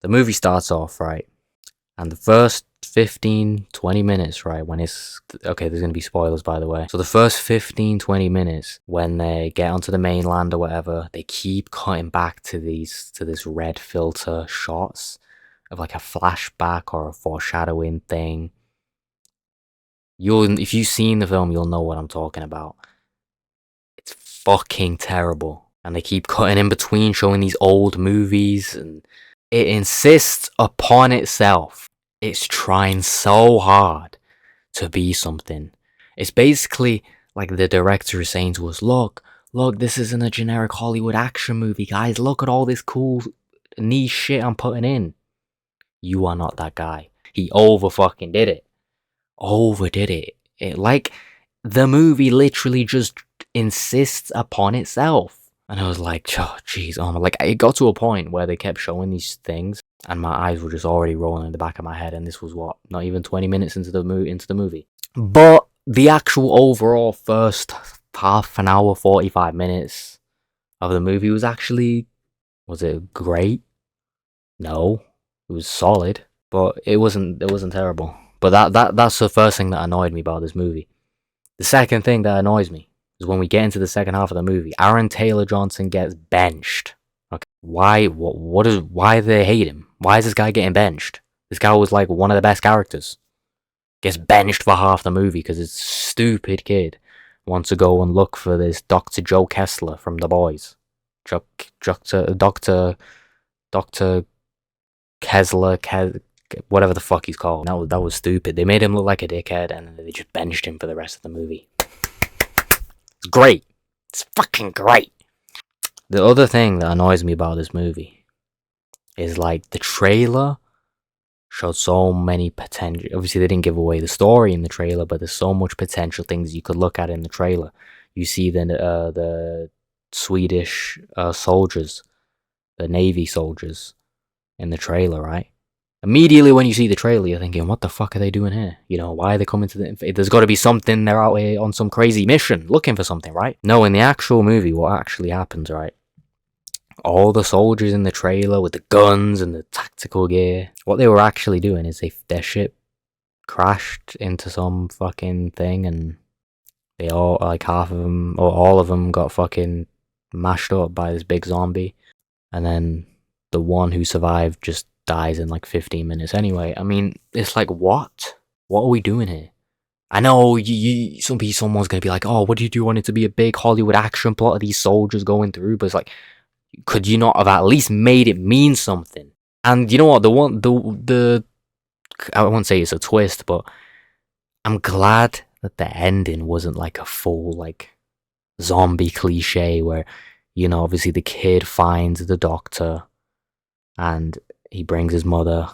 The movie starts off, right? And the first 15-20 minutes, right, when it's okay, there's gonna be spoilers, by the way. So the first 15-20 minutes, when they get onto the mainland or whatever, they keep cutting back to this red filter shots of like a flashback or a foreshadowing thing. If you've seen the film, you'll know what I'm talking about. It's fucking terrible. And they keep cutting in between, showing these old movies, and it insists upon itself. It's trying so hard to be something. It's basically like the director is saying to us, look, this isn't a generic Hollywood action movie, guys. Look at all this cool niche shit I'm putting in. You are not that guy. He over-fucking did it. Overdid it. Like, the movie literally just insists upon itself. And I was like, oh, jeez, like, it got to a point where they kept showing these things, and my eyes were just already rolling in the back of my head, and this was what, not even 20 minutes into the movie. But the actual overall first half an hour, 45 minutes of the movie was it great? No, it was solid, but it wasn't terrible. But that's the first thing that annoyed me about this movie. The second thing that annoys me is when we get into the second half of the movie, Aaron Taylor Johnson gets benched. Okay, why do they hate him? Why is this guy getting benched? This guy was like one of the best characters. Gets benched for half the movie because this stupid kid wants to go and look for this Dr. Joe Kessler from The Boys. Dr. Kessler, whatever the fuck he's called. That was stupid. They made him look like a dickhead, and they just benched him for the rest of the movie. It's great. It's fucking great. The other thing that annoys me about this movie is like the trailer showed so many potential. Obviously, they didn't give away the story in the trailer, but there's so much potential things you could look at in the trailer. You see the Swedish soldiers, the Navy soldiers in the trailer, right? Immediately when you see the trailer, you're thinking, what the fuck are they doing here? You know, why are they coming to there's got to be something, they're out here on some crazy mission, looking for something, right? No, in the actual movie, what actually happens, right? All the soldiers in the trailer with the guns and the tactical gear, what they were actually doing is their ship crashed into some fucking thing, and they all, like half of them, or all of them got fucking mashed up by this big zombie. And then the one who survived just dies in like 15 minutes anyway. I mean, it's like, what? What are we doing here? I know someone's gonna be like, oh, what do you want it to be a big Hollywood action plot of these soldiers going through? But it's like, could you not have at least made it mean something? And you know what? I won't say it's a twist, but I'm glad that the ending wasn't like a full like zombie cliche where, you know, obviously the kid finds the doctor and he brings his mother,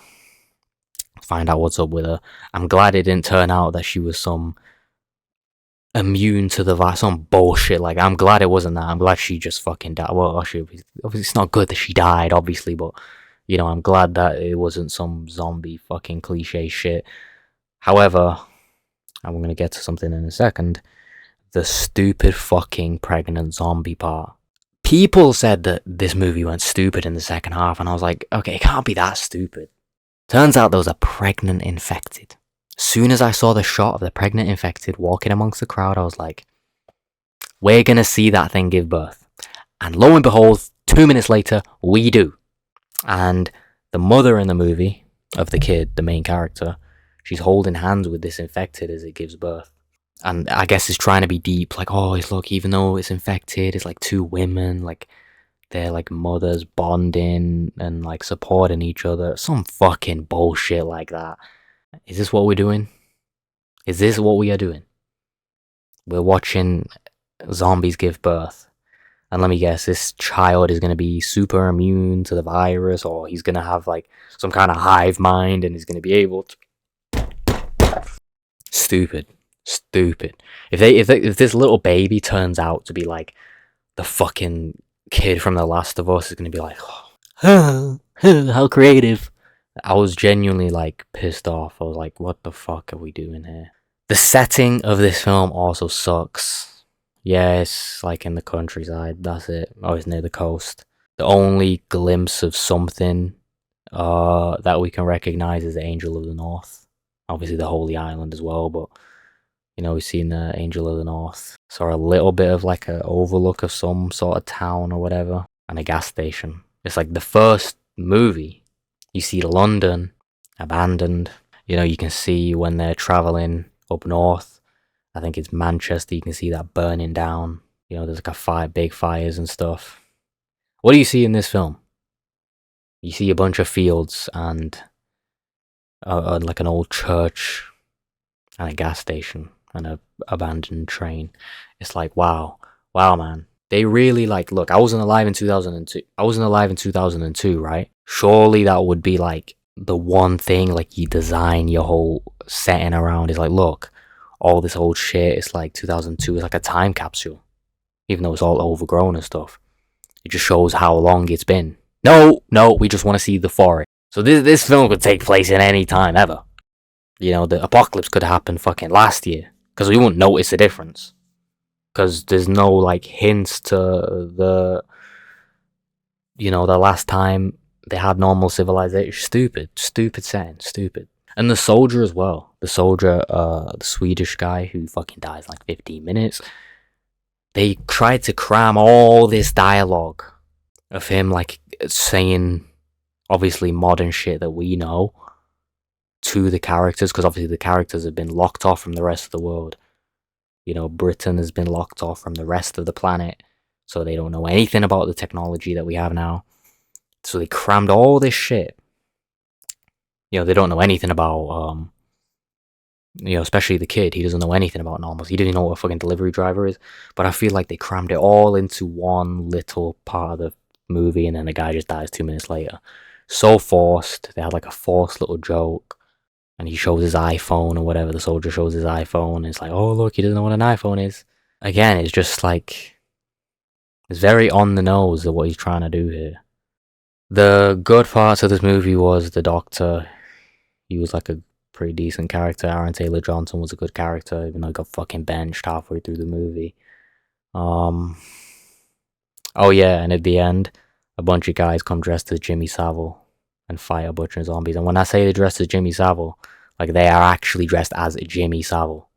find out what's up with her. I'm glad it didn't turn out that she was some immune to the virus, some bullshit. Like, I'm glad it wasn't that. I'm glad she just fucking died. Well, obviously it's not good that she died, obviously, but, you know, I'm glad that it wasn't some zombie fucking cliche shit. However, I'm gonna get to something in a second. The stupid fucking pregnant zombie part. People said that this movie went stupid in the second half, and I was like, okay, it can't be that stupid. Turns out there was a pregnant infected. As soon as I saw the shot of the pregnant infected walking amongst the crowd, I was like, we're gonna see that thing give birth. And lo and behold, 2 minutes later, we do. And the mother in the movie, of the kid, the main character, she's holding hands with this infected as it gives birth. And I guess it's trying to be deep, like, oh, it's look, even though it's infected, it's like two women, like, they're like mothers bonding and like supporting each other. Some fucking bullshit like that. Is this what we're doing? Is this what we are doing? We're watching zombies give birth. And let me guess, this child is going to be super immune to the virus, or he's going to have like some kind of hive mind and he's going to be able to... Stupid. If this little baby turns out to be like the fucking kid from The Last of Us, is going to be like, oh, how creative. I was genuinely like pissed off. I was like, what the fuck are we doing here? The setting of this film also sucks. Yeah, it's like in the countryside, that's it. Oh, it's near the coast. The only glimpse of something that we can recognize as the Angel of the North. Obviously, the Holy Island as well, but we've seen the Angel of the North. Saw a little bit of like an overlook of some sort of town or whatever, and a gas station. It's like the first movie. You see London abandoned. You can see when they're traveling up north. I think it's Manchester. You can see that burning down. There's like big fires and stuff. What do you see in this film? You see a bunch of fields and like an old church and a gas station and a abandoned train. It's like, wow, man. They really look, I wasn't alive in 2002. I wasn't alive in 2002, right? Surely that would be like the one thing like you design your whole setting around is like, look, all this old shit, it's like 2002 is like a time capsule. Even though it's all overgrown and stuff. It just shows how long it's been. No, we just want to see the forest. So this film could take place in any time ever. The apocalypse could happen fucking last year. Because we wouldn't notice a difference. Because there's no, like, hints to the last time they had normal civilization. Stupid setting, stupid. And the soldier as well. The soldier, the Swedish guy who fucking dies in like 15 minutes. They tried to cram all this dialogue of him, like, saying, obviously, modern shit that we know to the characters, because obviously the characters have been locked off from the rest of the world. Britain has been locked off from the rest of the planet, so they don't know anything about the technology that we have now. So they crammed all this shit. They don't know anything about, especially the kid. He doesn't know anything about normals. He didn't know what a fucking delivery driver is. But I feel like they crammed it all into one little part of the movie, and then the guy just dies 2 minutes later. So forced. They had like a forced little joke. And he shows his iPhone or whatever. The soldier shows his iPhone. And it's like, oh, look, he doesn't know what an iPhone is. Again, it's just like, it's very on the nose of what he's trying to do here. The good parts of this movie was the doctor. He was like a pretty decent character. Aaron Taylor Johnson was a good character, even though he got fucking benched halfway through the movie. Oh yeah, and at the end, a bunch of guys come dressed as Jimmy Savile and fight a bunch of zombies. And when I say they're dressed as Jimmy Savile, like they are actually dressed as Jimmy Savile.